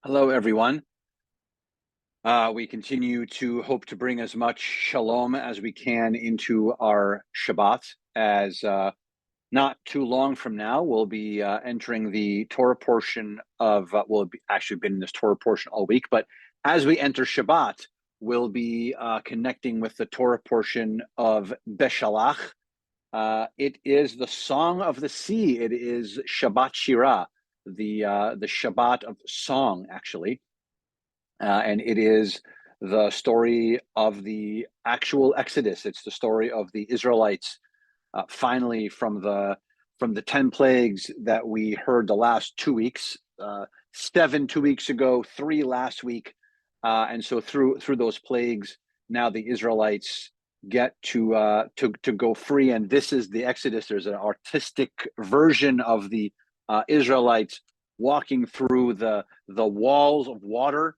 Hello, everyone. We continue to hope to bring as much shalom as we can into our Shabbat. As not too long from now, we'll be entering the Torah portion of, we'll be actually been in this Torah portion all week, but as we enter Shabbat, we'll be connecting with the Torah portion of Beshallach. It is the Song of the Sea. It is Shabbat Shirah, the Shabbat of song, actually. And it is the story of the actual Exodus. It's the story of the Israelites finally from the 10 plagues that we heard the last 2 weeks, 7 2 weeks ago, 3 last week, and so through those plagues, now the Israelites get to go free, and this is the Exodus. There's an artistic version of the Israelites walking through the walls of water.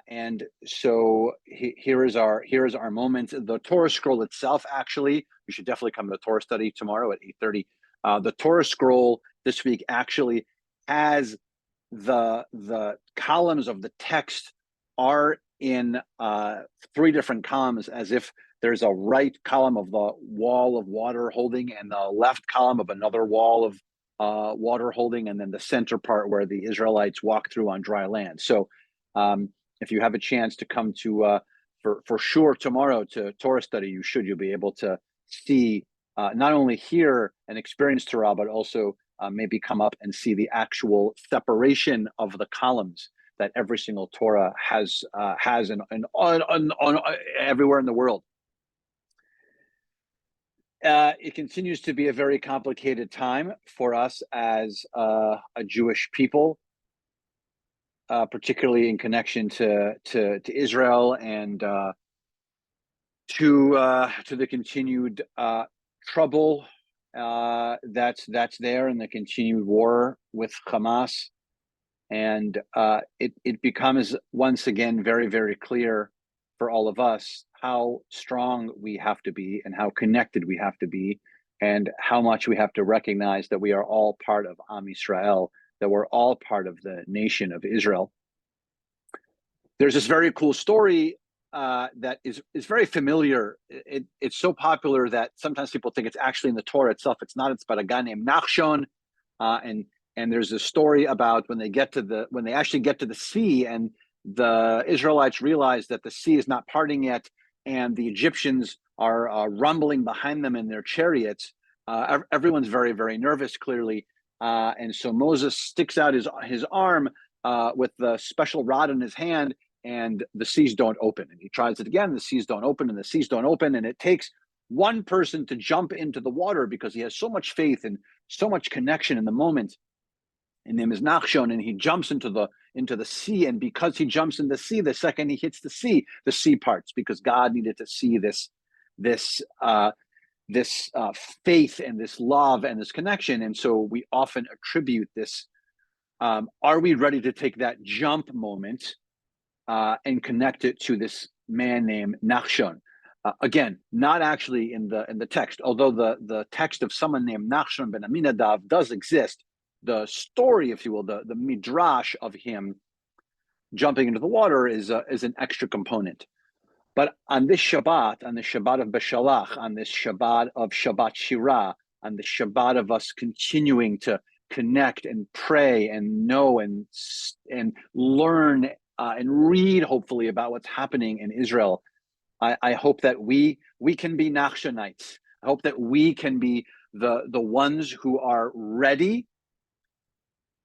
And so here is our moment. The Torah scroll itself, actually, you should definitely come to the Torah study tomorrow at 8:30. The Torah scroll this week actually has the columns of the text are in 3 different columns, as if there's a right column of the wall of water holding and the left column of another wall of water holding, and then the center part where the Israelites walk through on dry land. So if you have a chance to come to for sure tomorrow to Torah study, you'll be able to see, not only hear and experience Torah, but also maybe come up and see the actual separation of the columns that every single Torah has on everywhere in the world. It continues to be a very complicated time for us as a Jewish people. Particularly in connection to Israel and to the continued trouble that's there, and the continued war with Hamas, and it becomes once again very, very clear for all of us how strong we have to be and how connected we have to be, and how much we have to recognize that we are all part of Am Yisrael, that we're all part of the nation of Israel. There's this very cool story that is very familiar. It's so popular that sometimes people think it's actually in the Torah itself. It's not. It's about a guy named Nachshon, and there's a story about when they actually get to the sea, and the Israelites realize that the sea is not parting yet, and the Egyptians are rumbling behind them in their chariots. Everyone's very, very nervous, clearly, and so Moses sticks out his arm with the special rod in his hand, and the seas don't open. And he tries it again, the seas don't open, and the seas don't open. And it takes one person to jump into the water because he has so much faith and so much connection in the moment. His name is Nachshon, and he jumps into the sea. And because he jumps in the sea, the second he hits the sea parts, because God needed to see this faith and this love and this connection. And so we often attribute this. Are we ready to take that jump moment and connect it to this man named Nachshon? Again, not actually in the text, although the text of someone named Nachshon ben Aminadav does exist. The story, if you will, the midrash of him jumping into the water is an extra component. But on this Shabbat, on the Shabbat of Beshallach, on this Shabbat of Shabbat Shirah, on the Shabbat of us continuing to connect and pray and know and learn and read, hopefully, about what's happening in Israel, I hope that we can be Nachshonites. I hope that we can be the ones who are ready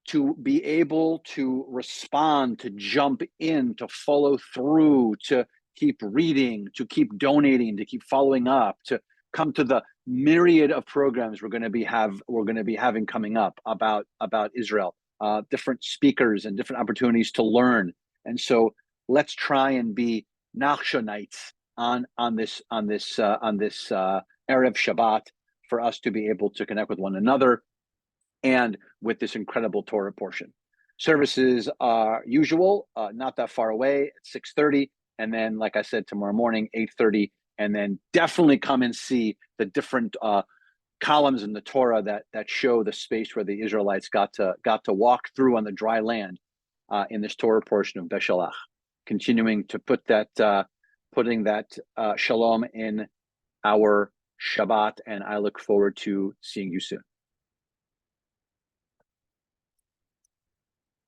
to be able to respond, to jump in, to follow through, to keep reading, to keep donating, to keep following up, to come to the myriad of programs we're going to be having coming up about Israel, different speakers and different opportunities to learn. And so let's try and be Nachshonites on this Erev Shabbat, for us to be able to connect with one another and with this incredible Torah portion. Services are usual, not that far away, at 6:30, and then, like I said, tomorrow morning, 8:30, and then definitely come and see the different columns in the Torah that show the space where the Israelites got to walk through on the dry land. in this Torah portion of Beshallach, continuing to putting that shalom in our Shabbat, and I look forward to seeing you soon.